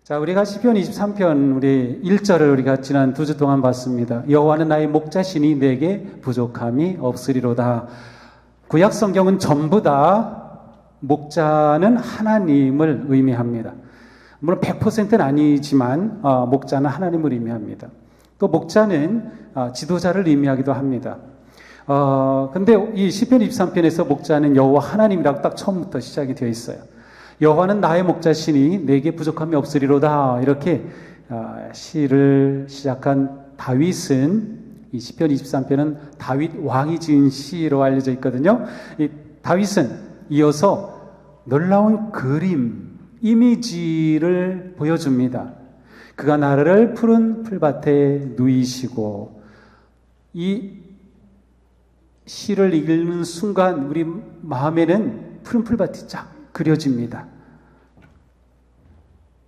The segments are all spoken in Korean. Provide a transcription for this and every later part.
자, 우리가 시편 23편 우리 1절을 우리가 지난 2주 동안 봤습니다. 여호와는 나의 목자시니 내게 부족함이 없으리로다. 구약 성경은 전부 다 목자는 하나님을 의미합니다. 물론 100%는 아니지만 목자는 하나님을 의미합니다. 또 목자는 지도자를 의미하기도 합니다. 근데 이 시편 23편에서 목자는 여호와 하나님이라고 딱 처음부터 시작이 되어 있어요. 여호와는 나의 목자시니 내게 부족함이 없으리로다. 이렇게 시를 시작한 다윗은, 이 시편 23편은 다윗 왕이 지은 시로 알려져 있거든요. 이 다윗은 이어서 놀라운 그림, 이미지를 보여줍니다. 그가 나를 푸른 풀밭에 누이시고, 이 시를 읽는 순간 우리 마음에는 푸른 풀밭이 쫙 그려집니다.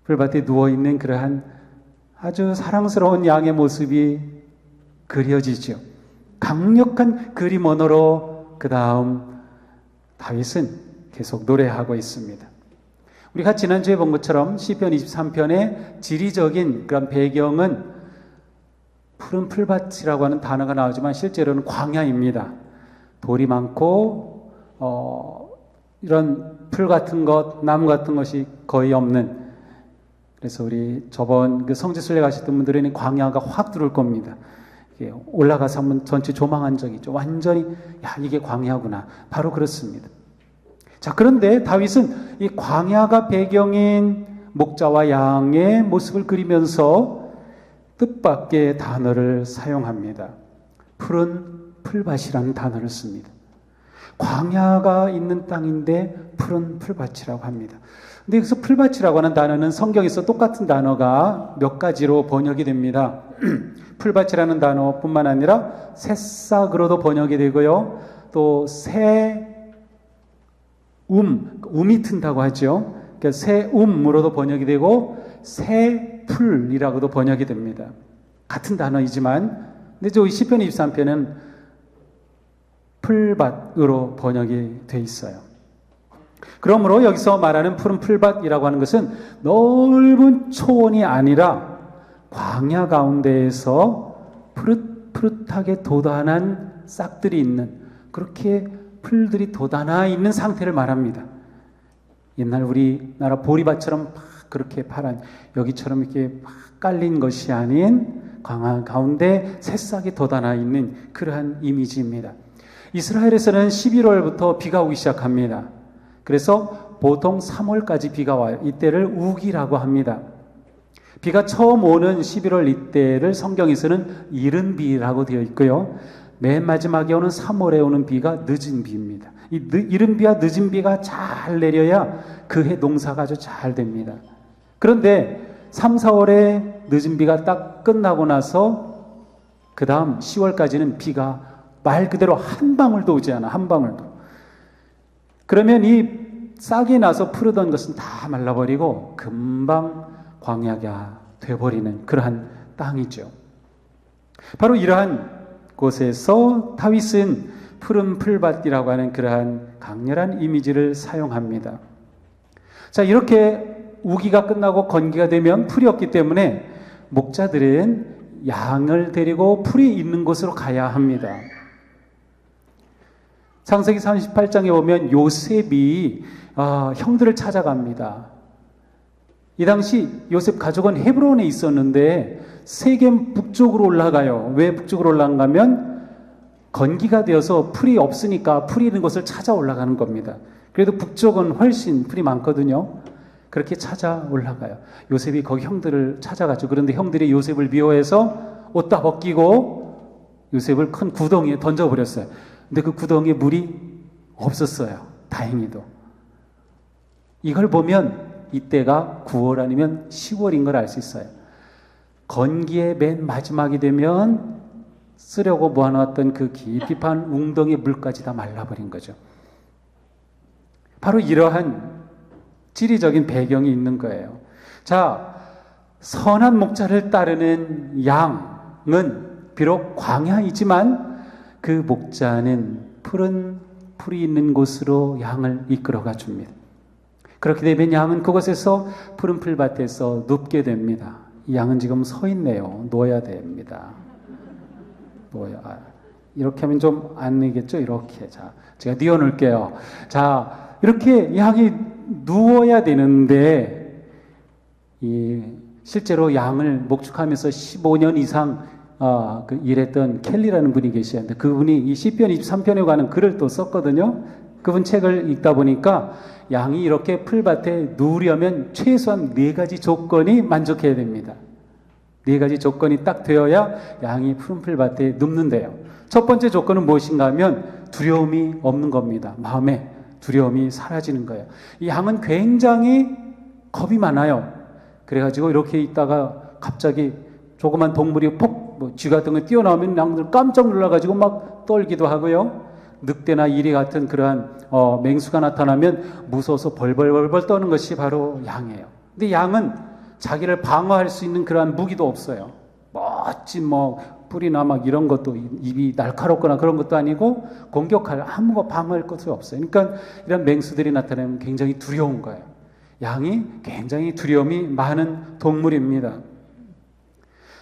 풀밭에 누워있는 그러한 아주 사랑스러운 양의 모습이 그려지죠. 강력한 그림 언어로 그 다음 다윗은 계속 노래하고 있습니다. 우리가 지난주에 본 것처럼 시편 23편의 지리적인 그런 배경은 푸른 풀밭이라고 하는 단어가 나오지만 실제로는 광야입니다. 돌이 많고 이런 풀 같은 것, 나무 같은 것이 거의 없는, 그래서 우리 저번 그 성지순례 가셨던 분들은 광야가 확 들어올 겁니다. 올라가서 한번 전체 조망한 적이 있죠. 완전히 이게 광야구나. 바로 그렇습니다. 자, 그런데 다윗은 이 광야가 배경인 목자와 양의 모습을 그리면서 뜻밖의 단어를 사용합니다. 푸른 풀밭이라는 단어를 씁니다. 광야가 있는 땅인데 푸른 풀밭이라고 합니다. 근데 여기서 풀밭이라고 하는 단어는 성경에서 똑같은 단어가 몇 가지로 번역이 됩니다. 풀밭이라는 단어뿐만 아니라 새싹으로도 번역이 되고요. 또 um이 튼다고 하죠. 그러니까 새음으로도 번역이 되고 새풀이라고도 번역이 됩니다. 같은 단어이지만, 근데 저 시편 23편은 풀밭으로 번역이 돼 있어요. 그러므로 여기서 말하는 푸른 풀밭이라고 하는 것은 넓은 초원이 아니라 광야 가운데에서 푸릇푸릇하게 돋아난 싹들이 있는, 그렇게 풀들이 돋아나 있는 상태를 말합니다. 옛날 우리나라 보리밭처럼 막 그렇게 파란, 여기처럼 이렇게 막 깔린 것이 아닌 광야 가운데 새싹이 돋아나 있는 그러한 이미지입니다. 이스라엘에서는 11월부터 비가 오기 시작합니다. 그래서 보통 3월까지 비가 와요. 이때를 우기라고 합니다. 비가 처음 오는 11월 이때를 성경에서는 이른 비라고 되어 있고요. 맨 마지막에 오는 3월에 오는 비가 늦은 비입니다. 이 이른 비와 늦은 비가 잘 내려야 그 해 농사가 아주 잘 됩니다. 그런데 3, 4월에 늦은 비가 딱 끝나고 나서 그 다음 10월까지는 비가 말 그대로 한 방울도 오지 않아. 한 방울도. 그러면 이 싹이 나서 푸르던 것은 다 말라버리고 금방 광야가 돼버리는 그러한 땅이죠. 바로 이러한 곳에서 다윗은 푸른 풀밭이라고 하는 그러한 강렬한 이미지를 사용합니다. 자, 이렇게 우기가 끝나고 건기가 되면 풀이 없기 때문에 목자들은 양을 데리고 풀이 있는 곳으로 가야 합니다. 창세기 38장에 보면 요셉이 형들을 찾아갑니다. 이 당시 요셉 가족은 헤브론에 있었는데 세겜 북쪽으로 올라가요. 왜 북쪽으로 올라가면 건기가 되어서 풀이 없으니까 풀이 있는 곳을 찾아 올라가는 겁니다. 그래도 북쪽은 훨씬 풀이 많거든요. 그렇게 찾아 올라가요. 요셉이 거기 형들을 찾아가죠. 그런데 형들이 요셉을 미워해서 옷 다 벗기고 요셉을 큰 구덩이에 던져버렸어요. 근데 그 구덩이에 물이 없었어요. 다행히도. 이걸 보면 이때가 9월 아니면 10월인 걸 알 수 있어요. 건기의 맨 마지막이 되면 쓰려고 모아놨던 그 깊이 판 웅덩이 물까지 다 말라버린 거죠. 바로 이러한 지리적인 배경이 있는 거예요. 자, 선한 목자를 따르는 양은 비록 광야이지만 그 목자는 푸른 풀이 있는 곳으로 양을 이끌어가 줍니다. 그렇게 되면 양은 그곳에서 푸른 풀밭에서 눕게 됩니다. 이 양은 지금 서 있네요. 놓아야 됩니다. 이렇게 하면 좀 안 되겠죠? 이렇게. 자, 제가 뉘어놓을게요. 자, 이렇게 양이 누워야 되는데, 실제로 양을 목축하면서 15년 이상 일했던 켈리라는 분이 계시는데, 그분이 이 시편 23편에 관한 글을 또 썼거든요. 그분 책을 읽다 보니까 양이 이렇게 풀밭에 누우려면 최소한 4가지 조건이 만족해야 됩니다. 4가지 조건이 딱 되어야 양이 푸른 풀밭에 눕는데요. 첫 번째 조건은 무엇인가 하면 두려움이 없는 겁니다. 마음에 두려움이 사라지는 거예요. 이 양은 굉장히 겁이 많아요. 그래가지고 이렇게 있다가 갑자기 조그만 동물이 쥐 같은 거 뛰어나오면 양들 깜짝 놀라가지고 막 떨기도 하고요. 늑대나 이리 같은 그러한 맹수가 나타나면 무서워서 벌벌벌벌 떠는 것이 바로 양이에요. 근데 양은 자기를 방어할 수 있는 그러한 무기도 없어요. 멋진 뿔이나 막 이런 것도, 입이 날카롭거나 그런 것도 아니고 공격할 아무 방어할 것이 없어요. 그러니까 이런 맹수들이 나타나면 굉장히 두려운 거예요. 양이 굉장히 두려움이 많은 동물입니다.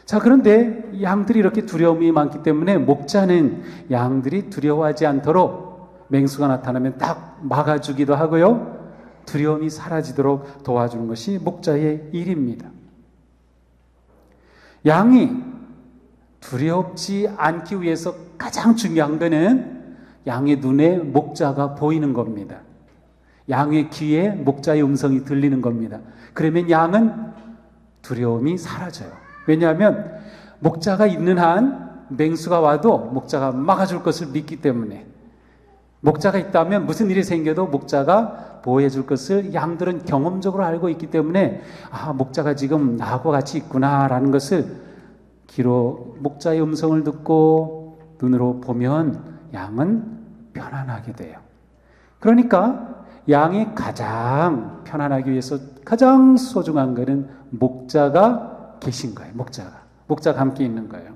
자, 그런데 양들이 이렇게 두려움이 많기 때문에 목자는 양들이 두려워하지 않도록 맹수가 나타나면 딱 막아주기도 하고요. 두려움이 사라지도록 도와주는 것이 목자의 일입니다. 양이 두렵지 않기 위해서 가장 중요한 것은 양의 눈에 목자가 보이는 겁니다. 양의 귀에 목자의 음성이 들리는 겁니다. 그러면 양은 두려움이 사라져요. 왜냐하면 목자가 있는 한 맹수가 와도 목자가 막아줄 것을 믿기 때문에, 목자가 있다면 무슨 일이 생겨도 목자가 보호해 줄 것을 양들은 경험적으로 알고 있기 때문에, 목자가 지금 나하고 같이 있구나라는 것을 귀로 목자의 음성을 듣고 눈으로 보면 양은 편안하게 돼요. 그러니까 양이 가장 편안하기 위해서 가장 소중한 것은 목자가 계신 거예요. 목자가 함께 있는 거예요.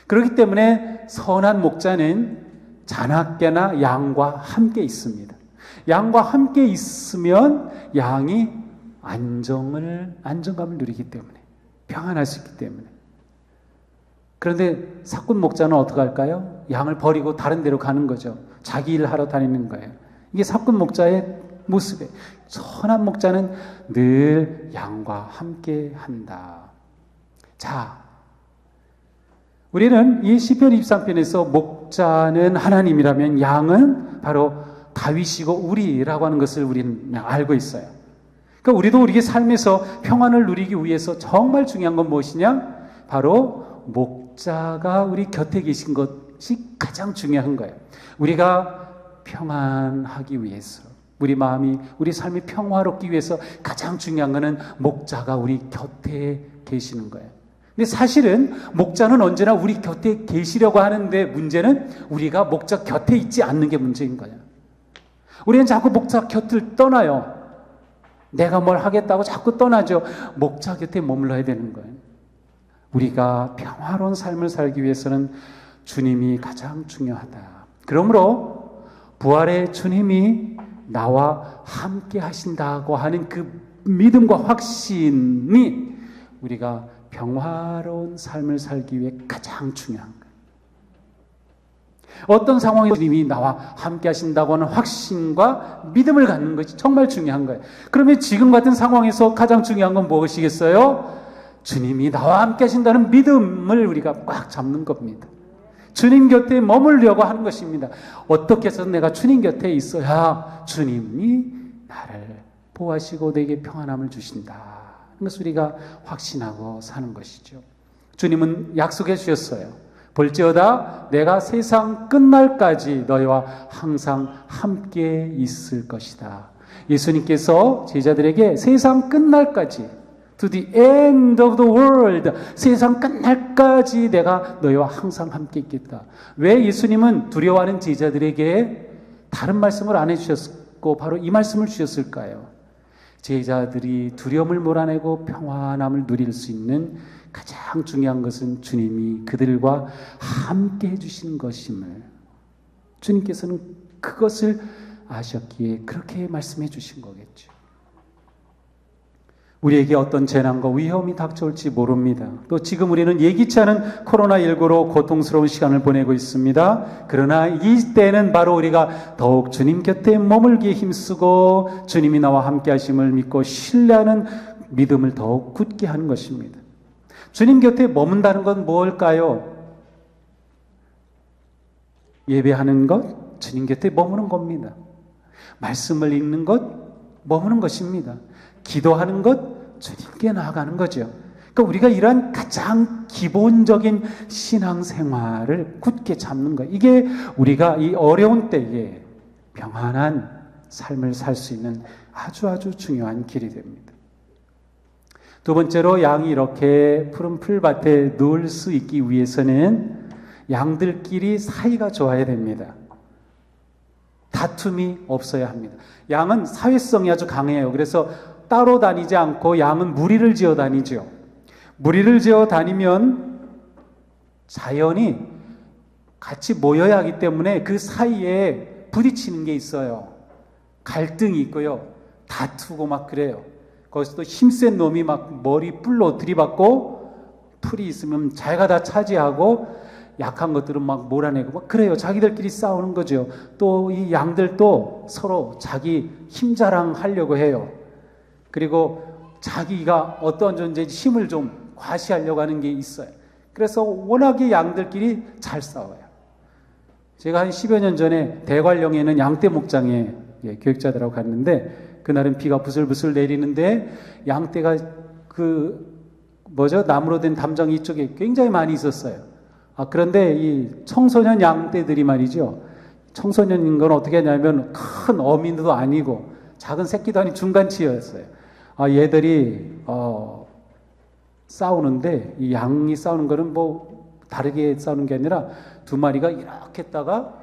그렇기 때문에 선한 목자는 자나깨나 양과 함께 있습니다. 양과 함께 있으면 양이 안정감을 누리기 때문에, 평안할 수 있기 때문에. 그런데 사꾼 목자는 어떻게 할까요? 양을 버리고 다른 데로 가는 거죠. 자기 일을 하러 다니는 거예요. 이게 사꾼 목자의 모습이에요. 선한 목자는 늘 양과 함께 한다. 자, 우리는 이 시편 23편에서 목자는 하나님이라면 양은 바로 다윗이고 우리라고 하는 것을 우리는 알고 있어요. 그러니까 우리도 우리의 삶에서 평안을 누리기 위해서 정말 중요한 건 무엇이냐? 바로 목자가 우리 곁에 계신 것이 가장 중요한 거예요. 우리가 평안하기 위해서, 우리 마음이, 우리 삶이 평화롭기 위해서 가장 중요한 것은 목자가 우리 곁에 계시는 거예요. 근데 사실은 목자는 언제나 우리 곁에 계시려고 하는데, 문제는 우리가 목자 곁에 있지 않는 게 문제인 거예요. 우리는 자꾸 목자 곁을 떠나요. 내가 뭘 하겠다고 자꾸 떠나죠. 목자 곁에 머물러야 되는 거예요. 우리가 평화로운 삶을 살기 위해서는 주님이 가장 중요하다. 그러므로 부활의 주님이 나와 함께 하신다고 하는 그 믿음과 확신이 우리가 평화로운 삶을 살기 위해 가장 중요한 거예요. 어떤 상황에서 주님이 나와 함께 하신다고 하는 확신과 믿음을 갖는 것이 정말 중요한 거예요. 그러면 지금 같은 상황에서 가장 중요한 건 무엇이겠어요? 주님이 나와 함께 하신다는 믿음을 우리가 꽉 잡는 겁니다. 주님 곁에 머물려고 하는 것입니다. 어떻게 해서 내가 주님 곁에 있어야 주님이 나를 보호하시고 내게 평안함을 주신다. 그것을 우리가 확신하고 사는 것이죠. 주님은 약속해 주셨어요. 볼지어다 내가 세상 끝날까지 너희와 항상 함께 있을 것이다. 예수님께서 제자들에게 세상 끝날까지, to the end of the world, 세상 끝날까지 내가 너희와 항상 함께 있겠다. 왜 예수님은 두려워하는 제자들에게 다른 말씀을 안 해주셨고 바로 이 말씀을 주셨을까요? 제자들이 두려움을 몰아내고 평안함을 누릴 수 있는 가장 중요한 것은 주님이 그들과 함께 해주시는 것임을, 주님께서는 그것을 아셨기에 그렇게 말씀해 주신 거겠죠. 우리에게 어떤 재난과 위험이 닥쳐올지 모릅니다. 또 지금 우리는 예기치 않은 코로나19로 고통스러운 시간을 보내고 있습니다. 그러나 이때는 바로 우리가 더욱 주님 곁에 머물기에 힘쓰고 주님이 나와 함께 하심을 믿고 신뢰하는 믿음을 더욱 굳게 하는 것입니다. 주님 곁에 머문다는 건 뭘까요? 예배하는 것, 주님 곁에 머무는 겁니다. 말씀을 읽는 것, 머무는 것입니다. 기도하는 것, 주님께 나아가는 거죠. 그러니까 우리가 이러한 가장 기본적인 신앙생활을 굳게 잡는 것, 이게 우리가 이 어려운 때에 평안한 삶을 살 수 있는 아주 중요한 길이 됩니다. 두 번째로 양이 이렇게 푸른 풀밭에 누울 수 있기 위해서는 양들끼리 사이가 좋아야 됩니다. 다툼이 없어야 합니다. 양은 사회성이 아주 강해요. 그래서 따로 다니지 않고 양은 무리를 지어 다니죠. 무리를 지어 다니면 자연이 같이 모여야 하기 때문에 그 사이에 부딪히는 게 있어요. 갈등이 있고요. 다투고 막 그래요. 거기서 또 힘센 놈이 막 머리 뿔로 들이받고 풀이 있으면 자기가 다 차지하고 약한 것들은 막 몰아내고 막 그래요. 자기들끼리 싸우는 거죠. 또 이 양들도 서로 자기 힘 자랑하려고 해요. 그리고 자기가 어떤 존재인지 힘을 좀 과시하려고 하는 게 있어요. 그래서 워낙에 양들끼리 잘 싸워요. 제가 한 10여 년 전에 대관령에 있는 양떼 목장에 교육자들하고 갔는데 그날은 비가 부슬부슬 내리는데 양떼가 나무로 된 담장 이쪽에 굉장히 많이 있었어요. 그런데 이 청소년 양떼들이 말이죠. 청소년인 건 어떻게 하냐면 큰 어미도 아니고 작은 새끼도 아닌 중간치였어요. 얘들이 싸우는데 이 양이 싸우는 거는 뭐 다르게 싸우는 게 아니라 두 마리가 이렇게 했다가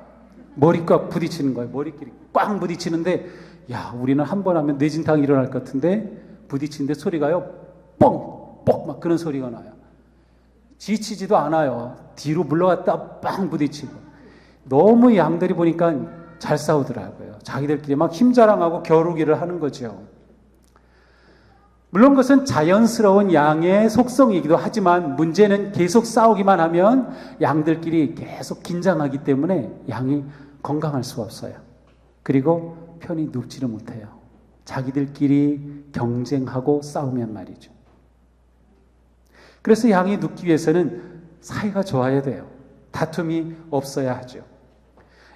머리과 부딪히는 거예요. 머리끼리 꽝 부딪히는데 야, 우리는 한 번 하면 뇌진탕 일어날 것 같은데 부딪히는데 소리가요. 뻥! 뻑! 막 그런 소리가 나요. 지치지도 않아요. 뒤로 물러갔다 빵 부딪히고. 너무 양들이 보니까 잘 싸우더라고요. 자기들끼리 막 힘자랑하고 겨루기를 하는 거죠. 물론 그것은 자연스러운 양의 속성이기도 하지만 문제는 계속 싸우기만 하면 양들끼리 계속 긴장하기 때문에 양이 건강할 수가 없어요. 그리고 편히 눕지를 못해요. 자기들끼리 경쟁하고 싸우면 말이죠. 그래서 양이 눕기 위해서는 사이가 좋아야 돼요. 다툼이 없어야 하죠.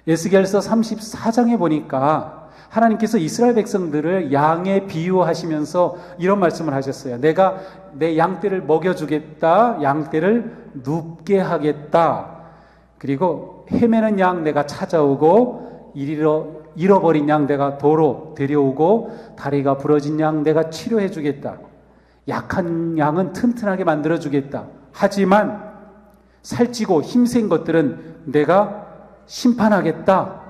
에스겔서 34장에 보니까 하나님께서 이스라엘 백성들을 양에 비유하시면서 이런 말씀을 하셨어요. 내가 내 양떼를 먹여주겠다. 양떼를 눕게 하겠다. 그리고 헤매는 양 내가 찾아오고 잃어버린 양 내가 도로 데려오고 다리가 부러진 양 내가 치료해 주겠다. 약한 양은 튼튼하게 만들어 주겠다. 하지만 살찌고 힘센 것들은 내가 심판하겠다.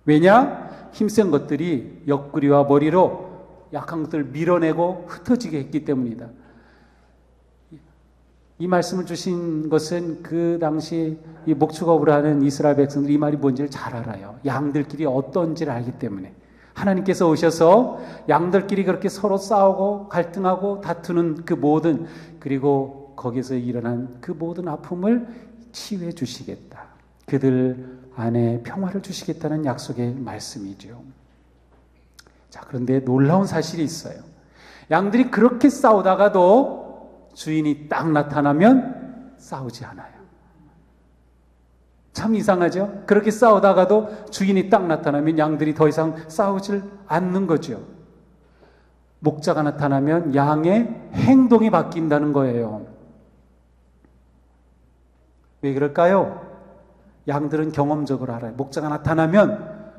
왜냐? 힘센 것들이 옆구리와 머리로 약한 것들을 밀어내고 흩어지게 했기 때문이다. 이 말씀을 주신 것은 그 당시 이 목축업을 하는 이스라엘 백성들이 이 말이 뭔지를 잘 알아요. 양들끼리 어떤지를 알기 때문에. 하나님께서 오셔서 양들끼리 그렇게 서로 싸우고 갈등하고 다투는 그 모든, 그리고 거기서 일어난 그 모든 아픔을 치유해 주시겠다. 그들 안에 평화를 주시겠다는 약속의 말씀이죠. 자, 그런데 놀라운 사실이 있어요. 양들이 그렇게 싸우다가도 주인이 딱 나타나면 싸우지 않아요. 참 이상하죠? 그렇게 싸우다가도 주인이 딱 나타나면 양들이 더 이상 싸우질 않는 거죠. 목자가 나타나면 양의 행동이 바뀐다는 거예요. 왜 그럴까요? 양들은 경험적으로 알아요. 목자가 나타나면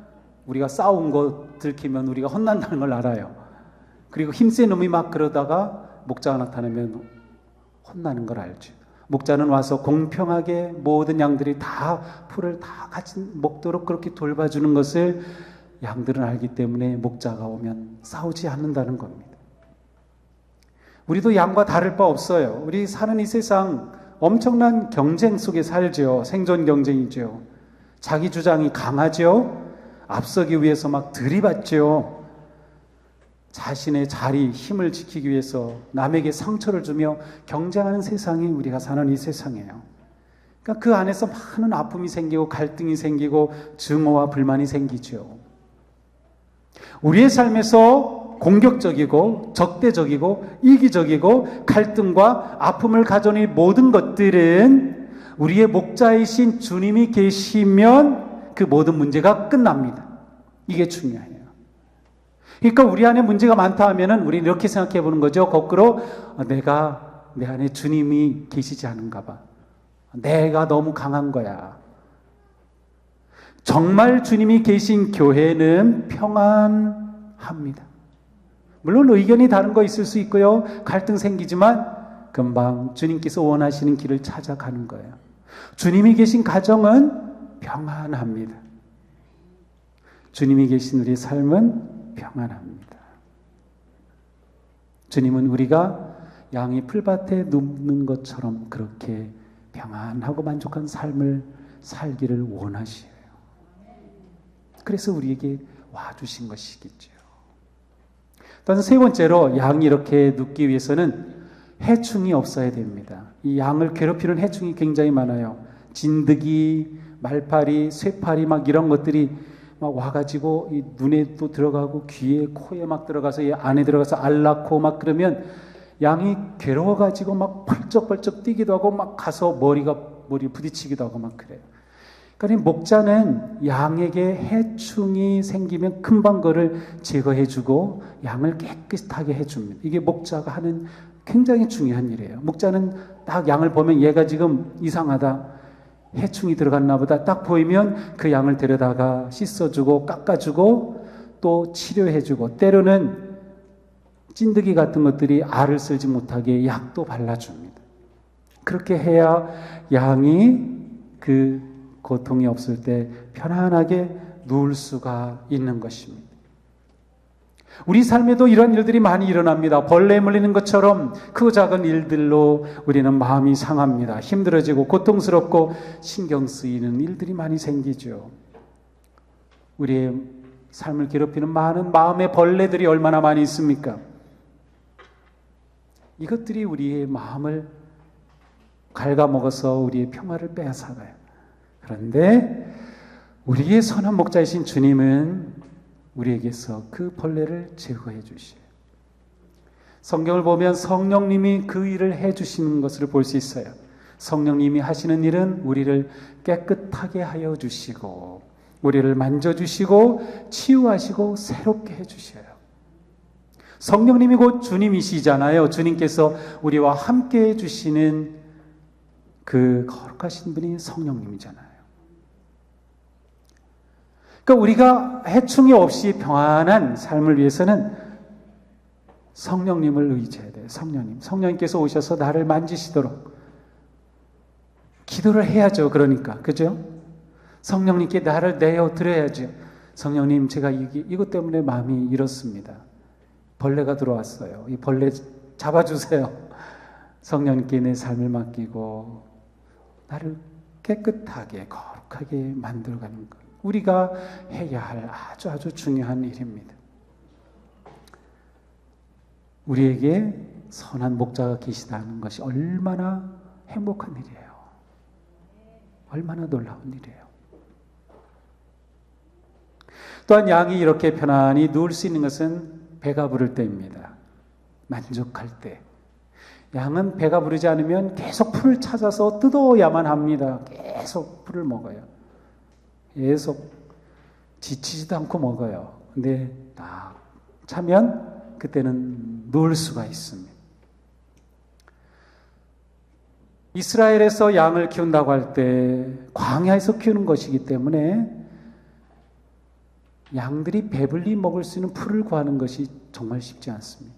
우리가 싸운 거 들키면 우리가 혼난다는 걸 알아요. 그리고 힘센 놈이 막 그러다가 목자가 나타나면 혼나는 걸 알죠. 목자는 와서 공평하게 모든 양들이 다 풀을 다 같이 먹도록 그렇게 돌봐주는 것을 양들은 알기 때문에 목자가 오면 싸우지 않는다는 겁니다. 우리도 양과 다를 바 없어요. 우리 사는 이 세상 엄청난 경쟁 속에 살죠. 생존 경쟁이죠. 자기 주장이 강하죠. 앞서기 위해서 막 들이받죠. 자신의 자리, 힘을 지키기 위해서 남에게 상처를 주며 경쟁하는 세상이 우리가 사는 이 세상이에요. 그러니까 그 안에서 많은 아픔이 생기고 갈등이 생기고 증오와 불만이 생기죠. 우리의 삶에서 공격적이고 적대적이고 이기적이고 갈등과 아픔을 가져오는 이 모든 것들은 우리의 목자이신 주님이 계시면 그 모든 문제가 끝납니다. 이게 중요해요. 그러니까 우리 안에 문제가 많다 하면은 우리는 이렇게 생각해 보는 거죠. 거꾸로 내가 내 안에 주님이 계시지 않은가 봐. 내가 너무 강한 거야. 정말 주님이 계신 교회는 평안합니다. 물론 의견이 다른 거 있을 수 있고요. 갈등 생기지만 금방 주님께서 원하시는 길을 찾아가는 거예요. 주님이 계신 가정은 평안합니다. 주님이 계신 우리의 삶은 평안합니다. 주님은 우리가 양이 풀밭에 눕는 것처럼 그렇게 평안하고 만족한 삶을 살기를 원하시어요. 그래서 우리에게 와주신 것이겠죠. 또한 세 번째로 양이 이렇게 눕기 위해서는 해충이 없어야 됩니다. 이 양을 괴롭히는 해충이 굉장히 많아요. 진드기, 말파리, 쇠파리 막 이런 것들이 막 와가지고 이 눈에도 들어가고 귀에 코에 막 들어가서 이 안에 들어가서 앓고 막 그러면 양이 괴로워가지고 막 펄쩍펄쩍 뛰기도 하고 막 가서 머리 부딪히기도 하고 막 그래요. 그러니까 목자는 양에게 해충이 생기면 금방 그걸 제거해주고 양을 깨끗하게 해줍니다. 이게 목자가 하는 굉장히 중요한 일이에요. 목자는 딱 양을 보면 얘가 지금 이상하다, 해충이 들어갔나 보다 딱 보이면 그 양을 데려다가 씻어주고 깎아주고 또 치료해주고 때로는 찐득이 같은 것들이 알을 쓸지 못하게 약도 발라줍니다. 그렇게 해야 양이 그 고통이 없을 때 편안하게 누울 수가 있는 것입니다. 우리 삶에도 이런 일들이 많이 일어납니다. 벌레에 물리는 것처럼 크고 작은 일들로 우리는 마음이 상합니다. 힘들어지고 고통스럽고 신경 쓰이는 일들이 많이 생기죠. 우리의 삶을 괴롭히는 많은 마음의 벌레들이 얼마나 많이 있습니까? 이것들이 우리의 마음을 갉아먹어서 우리의 평화를 빼앗아가요. 그런데 우리의 선한 목자이신 주님은 우리에게서 그 벌레를 제거해 주셔요. 성경을 보면 성령님이 그 일을 해 주시는 것을 볼 수 있어요. 성령님이 하시는 일은 우리를 깨끗하게 하여 주시고 우리를 만져주시고 치유하시고 새롭게 해 주셔요. 성령님이 곧 주님이시잖아요. 주님께서 우리와 함께 해 주시는 그 거룩하신 분이 성령님이잖아요. 그러니까 우리가 해충이 없이 평안한 삶을 위해서는 성령님을 의지해야 돼요. 성령님께서 오셔서 나를 만지시도록 기도를 해야죠. 그러니까 그죠? 성령님께 나를 내어 드려야죠. 성령님, 제가 이것 때문에 마음이 이렇습니다. 벌레가 들어왔어요. 이 벌레 잡아주세요. 성령님께 내 삶을 맡기고 나를 깨끗하게 거룩하게 만들어가는 것, 우리가 해야 할 아주 중요한 일입니다. 우리에게 선한 목자가 계시다는 것이 얼마나 행복한 일이에요. 얼마나 놀라운 일이에요. 또한 양이 이렇게 편안히 누울 수 있는 것은 배가 부를 때입니다. 만족할 때. 양은 배가 부르지 않으면 계속 풀을 찾아서 뜯어야만 합니다. 계속 풀을 먹어요. 계속 지치지도 않고 먹어요. 근데 딱 차면 그때는 누울 수가 있습니다. 이스라엘에서 양을 키운다고 할 때 광야에서 키우는 것이기 때문에 양들이 배불리 먹을 수 있는 풀을 구하는 것이 정말 쉽지 않습니다.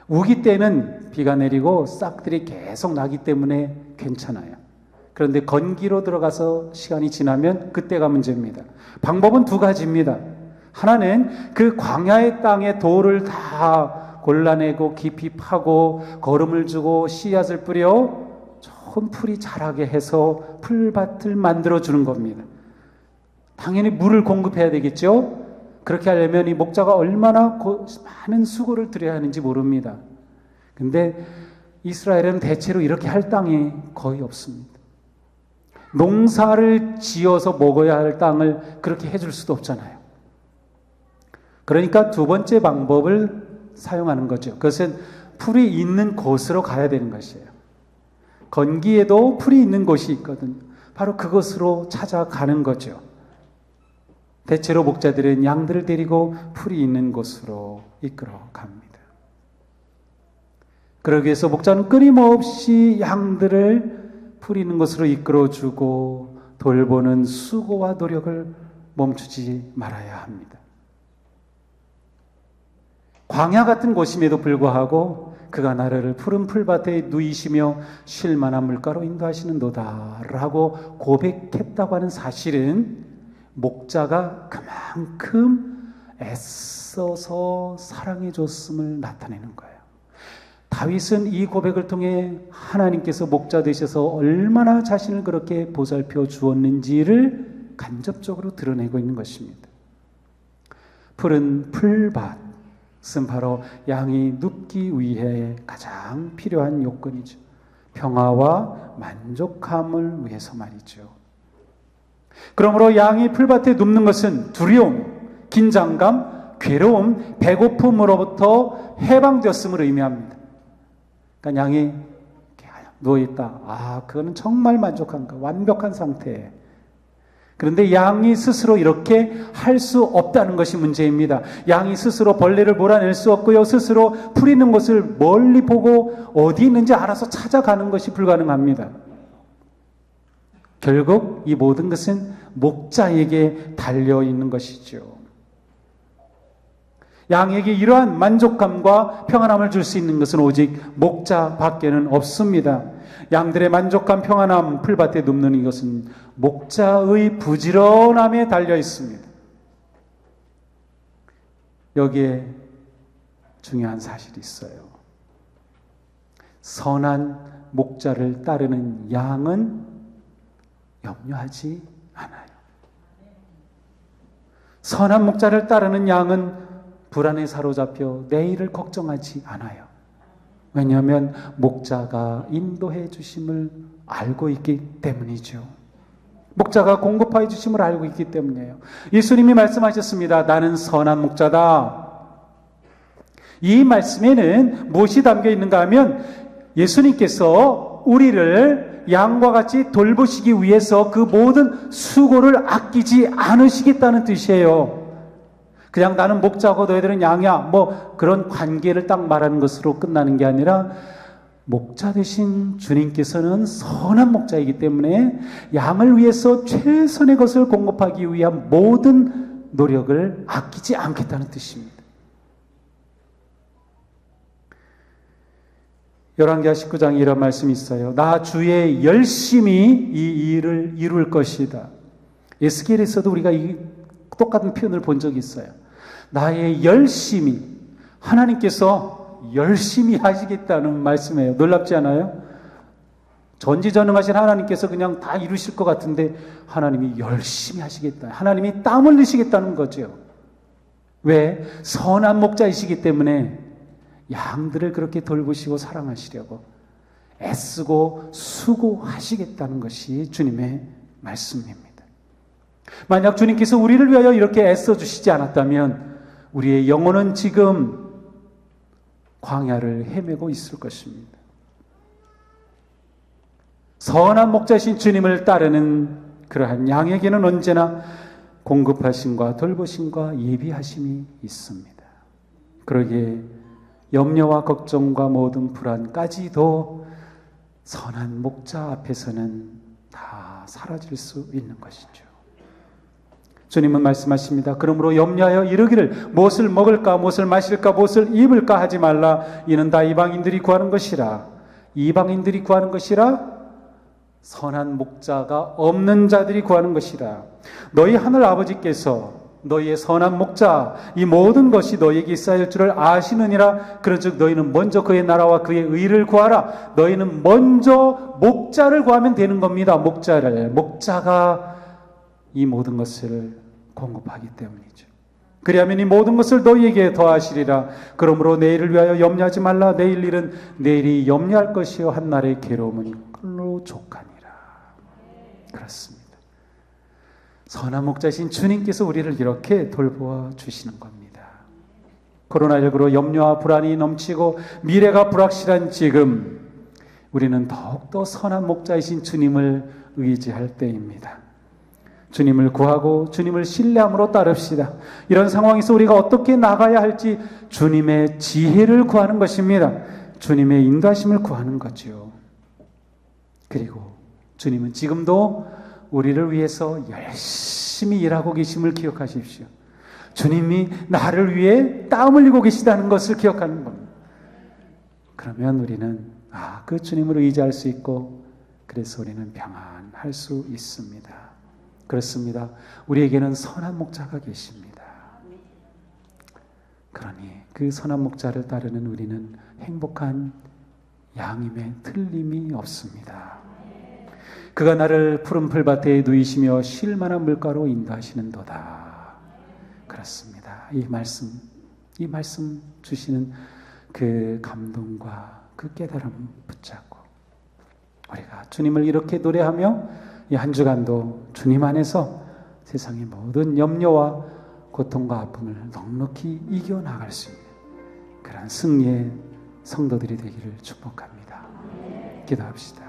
우기 때는 비가 내리고 싹들이 계속 나기 때문에 괜찮아요. 그런데 건기로 들어가서 시간이 지나면 그때가 문제입니다. 방법은 두 가지입니다. 하나는 그 광야의 땅에 돌을 다 골라내고 깊이 파고 거름을 주고 씨앗을 뿌려 좋은 풀이 자라게 해서 풀밭을 만들어 주는 겁니다. 당연히 물을 공급해야 되겠죠. 그렇게 하려면 이 목자가 얼마나 많은 수고를 들여야 하는지 모릅니다. 근데 이스라엘은 대체로 이렇게 할 땅이 거의 없습니다. 농사를 지어서 먹어야 할 땅을 그렇게 해줄 수도 없잖아요. 그러니까 두 번째 방법을 사용하는 거죠. 그것은 풀이 있는 곳으로 가야 되는 것이에요. 건기에도 풀이 있는 곳이 있거든요. 바로 그곳으로 찾아가는 거죠. 대체로 목자들은 양들을 데리고 풀이 있는 곳으로 이끌어 갑니다. 그러기 위해서 목자는 끊임없이 양들을 풀이 있는 곳으로 이끌어주고 돌보는 수고와 노력을 멈추지 말아야 합니다. 광야 같은 곳임에도 불구하고 그가 나를 푸른 풀밭에 누이시며 쉴 만한 물가로 인도하시는도다 라고 고백했다고 하는 사실은 목자가 그만큼 애써서 사랑해 줬음을 나타내는 거예요. 다윗은 이 고백을 통해 하나님께서 목자 되셔서 얼마나 자신을 그렇게 보살펴 주었는지를 간접적으로 드러내고 있는 것입니다. 푸른 풀밭은 바로 양이 눕기 위해 가장 필요한 요건이죠. 평화와 만족함을 위해서 말이죠. 그러므로 양이 풀밭에 눕는 것은 두려움, 긴장감, 괴로움, 배고픔으로부터 해방되었음을 의미합니다. 그러니까 양이 누워있다. 그거는 정말 만족한 거, 완벽한 상태예요. 그런데 양이 스스로 이렇게 할 수 없다는 것이 문제입니다. 양이 스스로 벌레를 몰아낼 수 없고요. 스스로 풀 있는 곳을 멀리 보고 어디 있는지 알아서 찾아가는 것이 불가능합니다. 결국 이 모든 것은 목자에게 달려있는 것이죠. 양에게 이러한 만족감과 평안함을 줄 수 있는 것은 오직 목자밖에는 없습니다. 양들의 만족감, 평안함, 풀밭에 눕는 이것은 목자의 부지런함에 달려 있습니다. 여기에 중요한 사실이 있어요. 선한 목자를 따르는 양은 염려하지 않아요. 선한 목자를 따르는 양은 불안에 사로잡혀 내일을 걱정하지 않아요. 왜냐하면 목자가 인도해 주심을 알고 있기 때문이죠. 목자가 공급해 주심을 알고 있기 때문이에요. 예수님이 말씀하셨습니다. 나는 선한 목자다. 이 말씀에는 무엇이 담겨 있는가 하면 예수님께서 우리를 양과 같이 돌보시기 위해서 그 모든 수고를 아끼지 않으시겠다는 뜻이에요. 그냥 나는 목자고 너희들은 양이야, 그런 관계를 딱 말하는 것으로 끝나는 게 아니라 목자 되신 주님께서는 선한 목자이기 때문에 양을 위해서 최선의 것을 공급하기 위한 모든 노력을 아끼지 않겠다는 뜻입니다. 열왕기하 19장에 이런 말씀이 있어요. 나 주의 열심히 이 일을 이룰 것이다. 에스겔에서도 우리가 이 똑같은 표현을 본 적이 있어요. 나의 열심히, 하나님께서 열심히 하시겠다는 말씀이에요. 놀랍지 않아요? 전지전능하신 하나님께서 그냥 다 이루실 것 같은데 하나님이 열심히 하시겠다. 하나님이 땀 흘리시겠다는 거죠. 왜? 선한 목자이시기 때문에 양들을 그렇게 돌보시고 사랑하시려고 애쓰고 수고하시겠다는 것이 주님의 말씀입니다. 만약 주님께서 우리를 위하여 이렇게 애써주시지 않았다면 우리의 영혼은 지금 광야를 헤매고 있을 것입니다. 선한 목자신 주님을 따르는 그러한 양에게는 언제나 공급하심과 돌보심과 예비하심이 있습니다. 그러기에 염려와 걱정과 모든 불안까지도 선한 목자 앞에서는 다 사라질 수 있는 것이죠. 주님은 말씀하십니다. 그러므로 염려하여 이르기를 무엇을 먹을까, 무엇을 마실까, 무엇을 입을까 하지 말라. 이는 다 이방인들이 구하는 것이라. 이방인들이 구하는 것이라. 선한 목자가 없는 자들이 구하는 것이라. 너희 하늘 아버지께서 너희의 선한 목자 이 모든 것이 너희에게 있어야 할 줄을 아시느니라. 그런즉 너희는 먼저 그의 나라와 그의 의를 구하라. 너희는 먼저 목자를 구하면 되는 겁니다. 목자가 이 모든 것을 공급하기 때문이죠. 그리하면 이 모든 것을 너희에게 더하시리라. 그러므로 내일을 위하여 염려하지 말라. 내일 일은 내일이 염려할 것이요 한 날의 괴로움은 꿀로 족하니라. 그렇습니다. 선한 목자신 주님께서 우리를 이렇게 돌보아 주시는 겁니다. 코로나19로 염려와 불안이 넘치고 미래가 불확실한 지금, 우리는 더욱더 선한 목자이신 주님을 의지할 때입니다. 주님을 구하고 주님을 신뢰함으로 따릅시다. 이런 상황에서 우리가 어떻게 나가야 할지 주님의 지혜를 구하는 것입니다. 주님의 인도하심을 구하는 거죠. 그리고 주님은 지금도 우리를 위해서 열심히 일하고 계심을 기억하십시오. 주님이 나를 위해 땀 흘리고 계시다는 것을 기억하는 겁니다. 그러면 우리는 그 주님을 의지할 수 있고, 그래서 우리는 평안할 수 있습니다. 그렇습니다. 우리에게는 선한 목자가 계십니다. 그러니 그 선한 목자를 따르는 우리는 행복한 양임에 틀림이 없습니다. 그가 나를 푸른 풀밭에 누이시며 쉴 만한 물가로 인도하시는도다. 그렇습니다. 이 말씀 주시는 그 감동과 그 깨달음 붙잡고 우리가 주님을 이렇게 노래하며 이 한 주간도 주님 안에서 세상의 모든 염려와 고통과 아픔을 넉넉히 이겨나갈 수 있는 그런 승리의 성도들이 되기를 축복합니다. 기도합시다.